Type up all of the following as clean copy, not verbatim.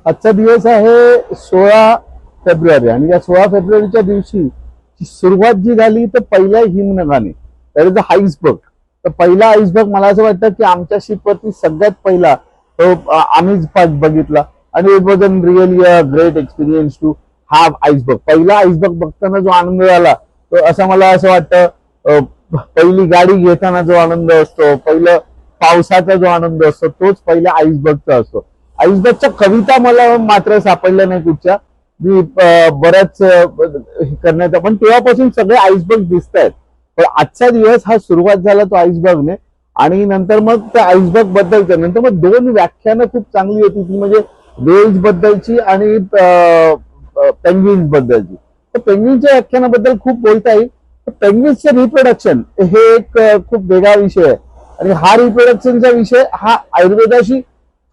आजचा दिवस आहे 16 फेब्रुवारी आणि या 16 फेब्रुवारीच्या दिवशी सुरुवात जी झाली तर पहिल्या हिमनगाने दॅट इज द आईसबर्ग. तर पहिला आईसबर्ग मला असं वाटतं की आमच्या शिपवरती सगळ्यात पहिला तो आम्हीच बघितला आणि it was an really a great experience to have iceberg. पहिला आईसबर्ग बघताना जो आनंद झाला तो असं मला असं वाटतं पहिली गाडी घेताना जो आनंद असतो, पहिलं पावसाचा जो आनंद असतो तोच पहिल्या आईसबर्गचा असतो. आईसबर्गच्या कविता मला मात्र सापडल्या नाही कुठच्या. मी बऱ्याच करण्याचा पण तेव्हापासून सगळे आईसबर्ग दिसत आहेत. पण आजचा दिवस हा सुरुवात झाला तो आईसबर्गने आणि नंतर मग त्या आईसबर्ग बद्दलच्या नंतर मग 2 व्याख्यानं खूप चांगली होती ती म्हणजे वेल्स बद्दलची आणि पेंग्विन्स बद्दलची. तर पेंग्विनच्या व्याख्यानाबद्दल खूप बोलता येईल. पेंग्विन्सचं रिप्रोडक्शन हे एक खूप वेगळा विषय आहे आणि हा रिप्रोडक्शनचा विषय हा आयुर्वेदाशी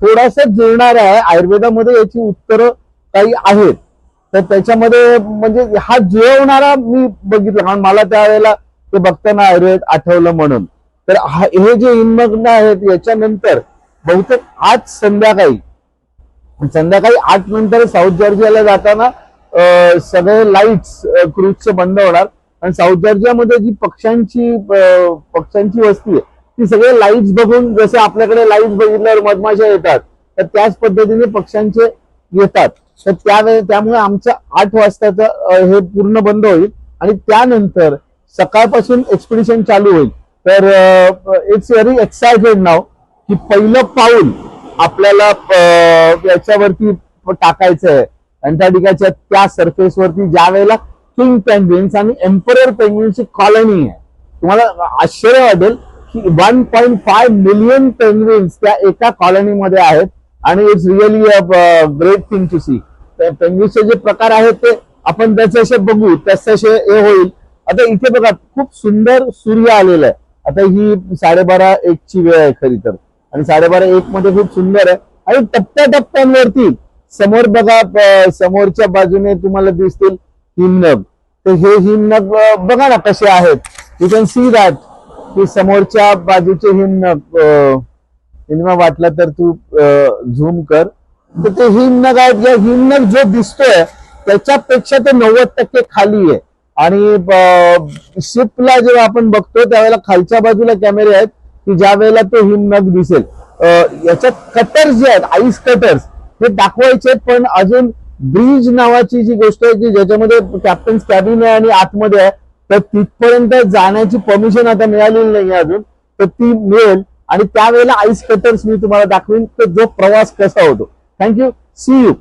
थोडासा जुळणारा आहे. आयुर्वेदामध्ये याची उत्तरं काही आहेत तर त्याच्यामध्ये म्हणजे हा जुळवणारा मी बघितला कारण मला त्यावेळेला ते बघताना आयुर्वेद आठवलं म्हणून. तर हे जे हिमनग आहेत याच्यानंतर बहुतेक आज संध्याकाळी 8 नंतर साऊथ जॉर्जियाला जाताना सगळे लाईट्स क्रूजचे बंद होणार आणि साऊथ जॉर्जियामध्ये जी पक्ष्यांची वस्ती आहे ती सगळे लाईट्स बघून जसे आपल्याकडे लाईट्स बघितल्यावर मधमाशा येतात तर त्याच पद्धतीने पक्ष्यांचे येतात. तर त्यामुळे आमचं 8 वाजताचं हे पूर्ण बंद होईल आणि त्यानंतर सकाळपासून एक्सपिडिशन चालू होईल. तर इट्स व्हेरी एक्सायटेड नाव की पहिलं पाऊल आपल्याला याच्यावरती टाकायचं आहे अंटार्क्टिकाच्या त्या सरफेसवरती ज्या वेळेला किंग पेंग्विन्स आणि एम्परर पेंग्विन्सची कॉलनी आहे. तुम्हाला आश्चर्य वाटेल की 1.5 मिलियन पेंग्विन्स त्या एका कॉलनीमध्ये आहेत आणि it's really a great thing to see. पेंग्विन्सचे जे प्रकार आहेत ते आपण जसे बघू तसे हे होईल. आता इथे बघा खूप सुंदर सूर्य आलेला आहे. आता ही 12:30-1 ची वेळ आहे खरी तर आणि 12:30-1 मध्ये खूप सुंदर आहे आणि टप्प्याटप्प्यांवरती समोर बघा समोरच्या बाजूने तुम्हाला दिसतील हिमनग. तर हे हिमनग बघा ना कसे आहेत. यू कॅन सी दॅट की समोरच्या बाजूचे हिमनग सिनेमा वाटला तर तू झूम कर. तर ते हिमनग आहेत. या हिमनग जो दिसतोय त्याच्यापेक्षा ते 90% खाली आहे आणि शिपला जेव्हा आपण बघतो त्यावेळेला खालच्या बाजूला कॅमेरे आहेत की ज्या वेळेला तो हिमनग दिसेल. याच्यात कटर्स जे आहेत आईस कटर्स हे दाखवायचे पण अजून ब्रिज नावाची जी गोष्ट आहे की ज्याच्यामध्ये कॅप्टन्स कॅबिन आहे आणि आतमध्ये आहे तर तिथपर्यंत जाण्याची परमिशन आता मिळालेली नाही अजून. तर ती मिळेल आणि त्यावेळेला आईस कटर्स मी तुम्हाला दाखवीन तर जो प्रवास कसा होतो. थँक्यू. See you.